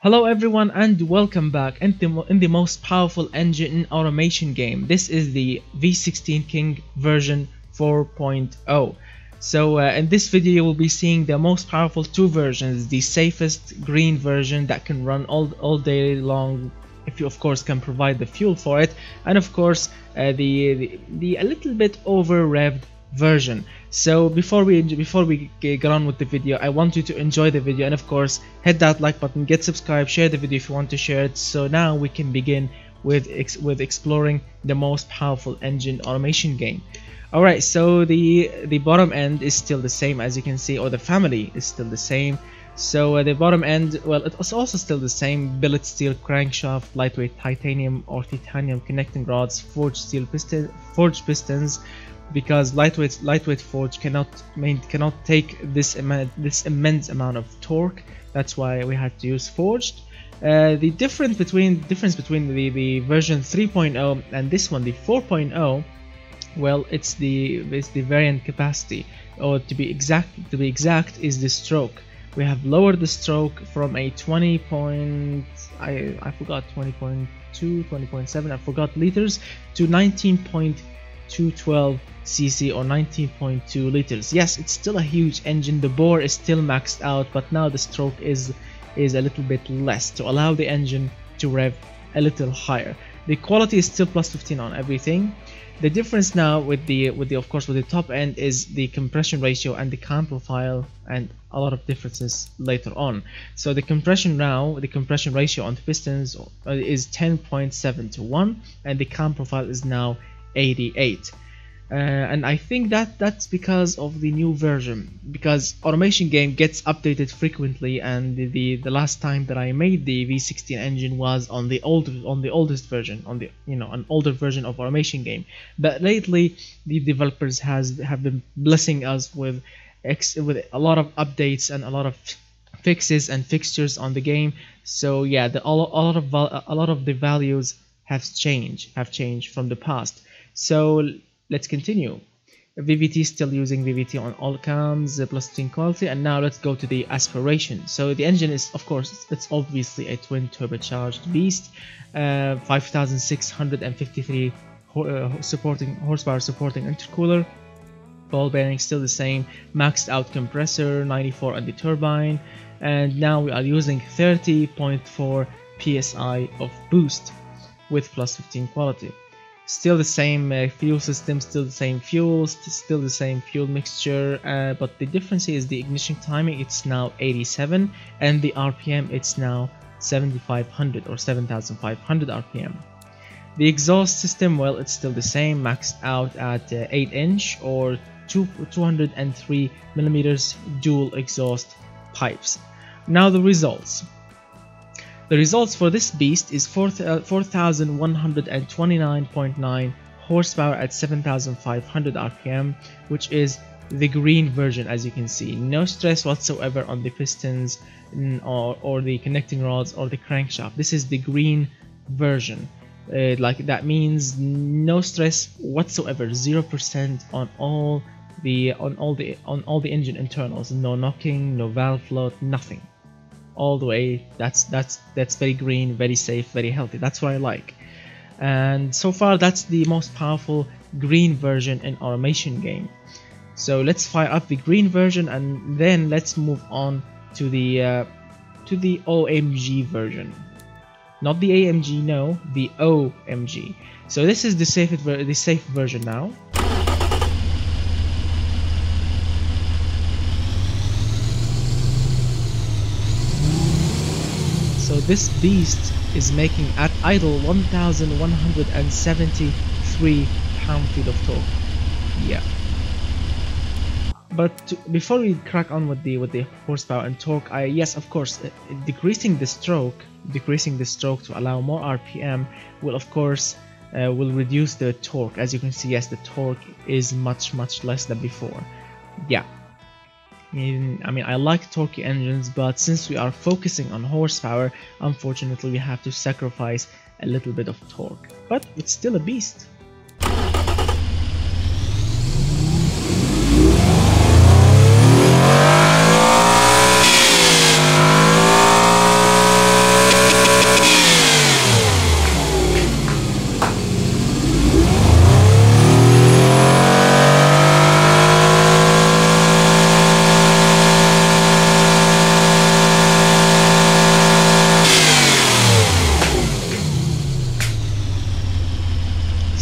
Hello everyone and welcome back in the most powerful engine in automation game. This is the V16 King version 4.0. So in this video you will be seeing the most powerful two versions, the safest green version that can run all day long if you of course can provide the fuel for it, and of course the a little bit over-revved version. So before we get on with the video, I want you to enjoy the video and of course hit that like button, get subscribed, share the video if you want to share it. So now we can begin with exploring the most powerful engine automation game. Alright, so the bottom end is still the same, as you can see, or the family is still the same. So the bottom end, well, it's also still the same: billet steel crankshaft, lightweight titanium or titanium connecting rods, forged pistons, because lightweight forge cannot take this immense amount of torque. That's why we had to use forged. The difference between the version 3.0 and this one, the 4.0, well, it's the variant capacity, or to be exact is the stroke. We have lowered the stroke from a 20.2, 20.7, I forgot liters, to 19.212 cc or 19.2 liters. Yes, it's still a huge engine. The bore is still maxed out, but now the stroke is a little bit less to allow the engine to rev a little higher. The quality is still plus 15 on everything. The difference now with the top end is the compression ratio and the cam profile, and a lot of differences later on. So the compression ratio on the pistons is 10.7 to 1, and the cam profile is now 88. And I think that's because of the new version, because automation game gets updated frequently, and the last time that I made the V16 engine was on the oldest version, on an older version of automation game. But lately the developers have been blessing us with a lot of updates and a lot of fixes and fixtures on the game. So yeah, a lot of the values have changed from the past. So let's continue. VVT, still using VVT on all cams, plus 15 quality, and now let's go to the aspiration. So the engine is, of course, it's obviously a twin turbocharged beast, 5653 horsepower supporting intercooler, ball bearing still the same, maxed out compressor, 94 on the turbine, and now we are using 30.4 psi of boost with plus 15 quality. Still the same fuel system, still the same fuels, still the same fuel mixture, but the difference is the ignition timing. It's now 87, and the RPM it's now 7500 or 7500 RPM. The exhaust system, well, it's still the same, maxed out at 8-inch or 203 millimeters dual exhaust pipes. Now the results. The results for this beast is 4129.9 horsepower at 7500 RPM, which is the green version. As you can see, no stress whatsoever on the pistons or the connecting rods or the crankshaft. This is the green version. That means no stress whatsoever, 0% on all the engine internals, no knocking, no valve float, nothing. All the way. That's very green, very safe, very healthy. That's what I like. And so far that's the most powerful green version in automation game. So let's fire up the green version and then let's move on to the OMG version. Not the AMG, no, the OMG. So this is the safe version now. So this beast is making at idle 1173 pound-feet of torque. Yeah. But before we crack on with the horsepower and torque, yes, of course, decreasing the stroke to allow more RPM will of course will reduce the torque. As you can see, yes, the torque is much less than before. Yeah. I mean, I like torquey engines, but since we are focusing on horsepower, unfortunately we have to sacrifice a little bit of torque. But it's still a beast.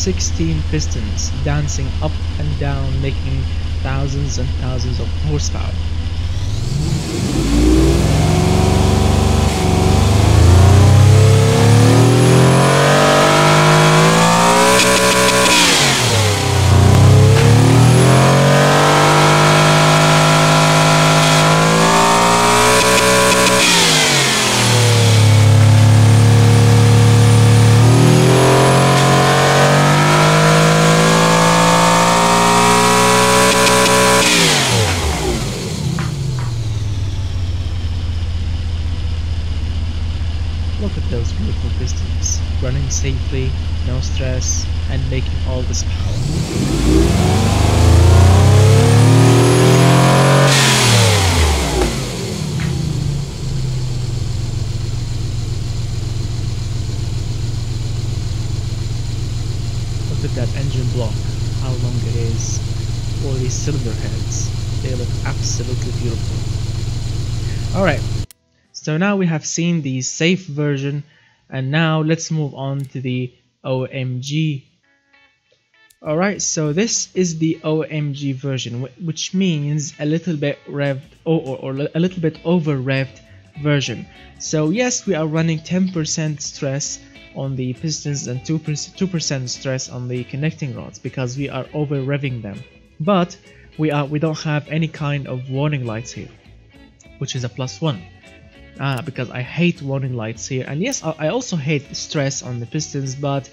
16 pistons dancing up and down, making thousands and thousands of horsepower. Look at those beautiful pistons, running safely, no stress, and making all this power. Look at that engine block, how long it is, all these cylinder heads, they look absolutely beautiful. Alright. So now we have seen the safe version, and now let's move on to the OMG. Alright, so this is the OMG version, which means a little bit revved or a little bit over-revved version. So yes, we are running 10% stress on the pistons and 2% stress on the connecting rods because we are over-revving them. But we don't have any kind of warning lights here, which is a +1. Because I hate warning lights here, and yes, I also hate stress on the pistons, but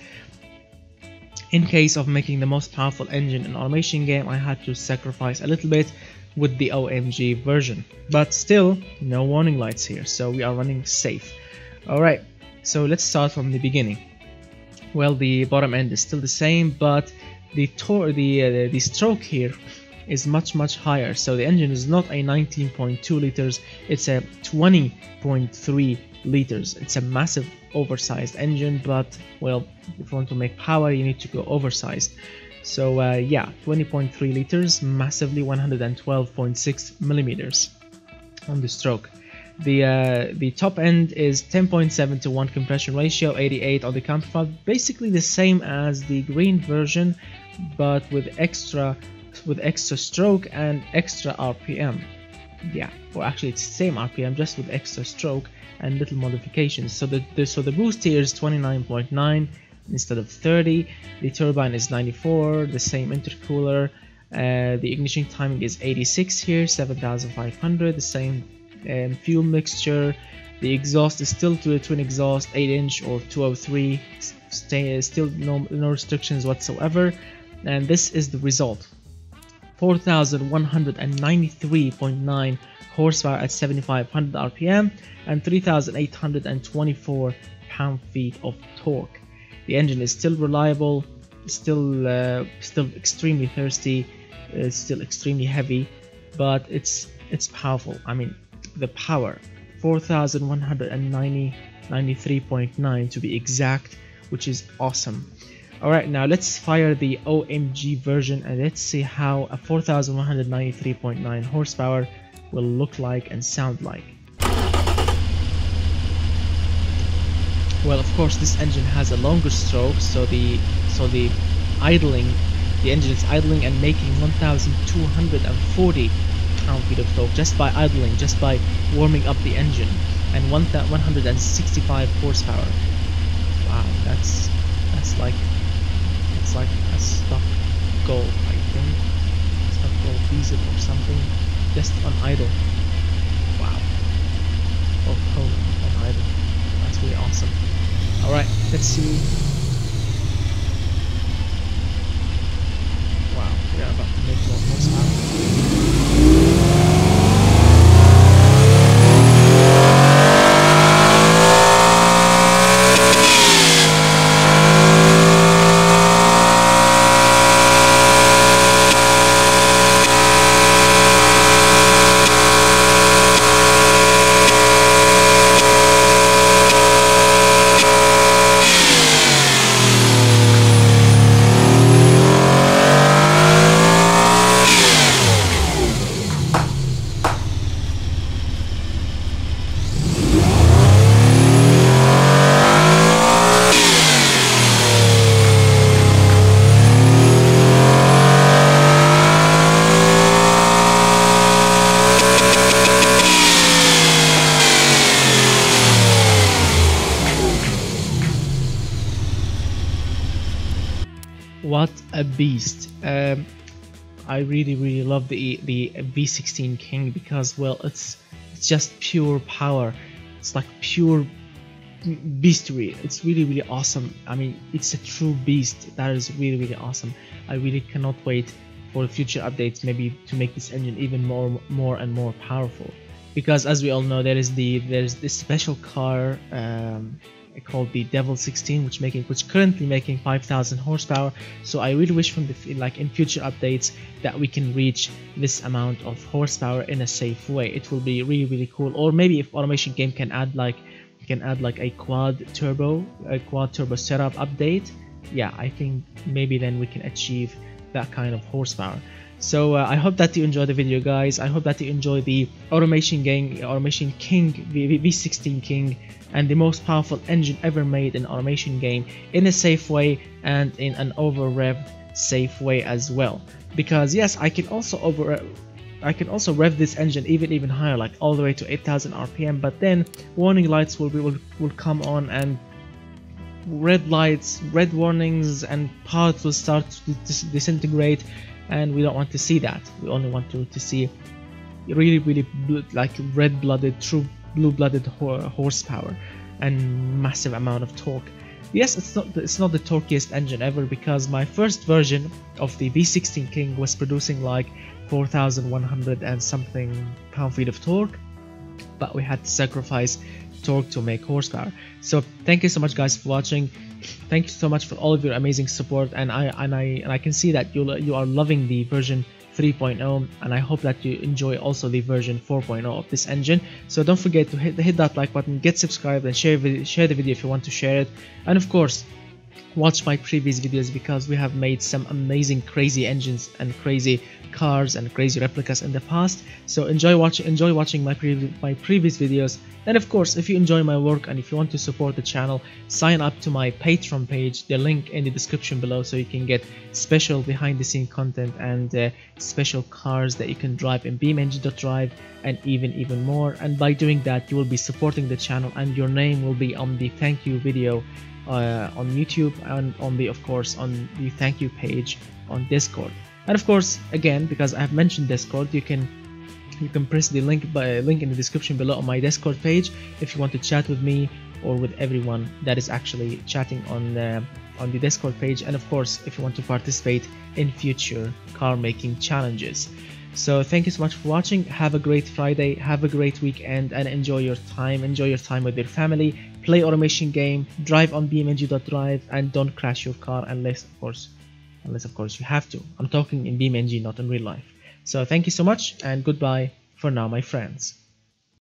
in case of making the most powerful engine in automation game, I had to sacrifice a little bit with the OMG version, but still no warning lights here, so we are running safe. Alright, so let's start from the beginning. Well, the bottom end is still the same, but the stroke here is much higher. So the engine is not a 19.2 liters, it's a 20.3 liters. It's a massive oversized engine, but well, if you want to make power you need to go oversized. So yeah, 20.3 liters, massively 112.6 millimeters on the stroke. The top end is 10.7 to 1 compression ratio, 88 on the counterpart, basically the same as the green version, but with extra stroke and extra RPM. Yeah, or actually it's the same RPM, just with extra stroke and little modifications. So the boost here is 29.9 instead of 30. The turbine is 94, the same intercooler. The ignition timing is 86 here, 7500, the same fuel mixture. The exhaust is still to a twin exhaust, 8-inch or 203. Still no restrictions whatsoever. And this is the result: 4,193.9 horsepower at 7,500 RPM and 3,824 pound-feet of torque. The engine is still reliable, still extremely thirsty, still extremely heavy, but it's powerful. I mean, the power, 4,193.9 to be exact, which is awesome. Alright, now let's fire the OMG version and let's see how a 4,193.9 horsepower will look like and sound like. Well, of course this engine has a longer stroke, so the engine is idling and making 1,240 pound-feet of torque just by idling, just by warming up the engine, and 165 horsepower. Wow, that's like a stock Go, I think. Stock Go diesel or something. Just on idle. Wow. Oh, hold on idle. That's really awesome. Alright, let's see. Wow, we are about to make more horsepower. what a beast. I really love the V16 King because, well, it's just pure power. It's like pure beastery. It's really awesome. I mean, it's a true beast. That is really awesome. I really cannot wait for future updates, maybe to make this engine even more and more powerful. Because as we all know, there's this special car called the Devil 16, which currently making 5,000 horsepower. So I really wish from in future updates that we can reach this amount of horsepower in a safe way. It will be really cool. Or maybe if Automation Game can add like a quad turbo setup update, yeah, I think maybe then we can achieve that kind of horsepower. So I hope that you enjoy the video, guys. I hope that you enjoy the Automation King V16 King, and the most powerful engine ever made in Automation Game in a safe way and in an over-revved safe way as well. Because yes, I can also rev this engine even higher, like all the way to 8,000 RPM. But then warning lights will come on, and red lights, red warnings, and parts will start to disintegrate. And we don't want to see that. We only want to see really like red-blooded, true blue-blooded horsepower and massive amount of torque. Yes, it's not the torquiest engine ever, because my first version of the V16 King was producing like 4,100 and something pound-feet of torque, but we had to sacrifice torque to make horsepower. So thank you so much, guys, for watching. Thank you so much for all of your amazing support, and I can see that you are loving the version 3.0, and I hope that you enjoy also the version 4.0 of this engine. So don't forget to hit that like button, get subscribed, and share the video if you want to share it, and of course watch my previous videos, because we have made some amazing crazy engines and crazy cars and crazy replicas in the past. So enjoy watching my previous videos. And of course, if you enjoy my work and if you want to support the channel, sign up to my Patreon page, the link in the description below, so you can get special behind the scene content and special cars that you can drive in BeamNG.drive, and even more. And by doing that, you will be supporting the channel, and your name will be on the thank you video on YouTube, and on the thank you page on Discord. And of course, again, because I have mentioned Discord, you can press the link in the description below on my Discord page if you want to chat with me or with everyone that is actually chatting on the Discord page. And of course, if you want to participate in future car making challenges. So thank you so much for watching. Have a great Friday, have a great weekend, and enjoy your time with your family. Play Automation Game, drive on BeamNG.drive, and don't crash your car unless of course you have to. I'm talking in BeamNG, not in real life. So thank you so much, and goodbye for now, my friends.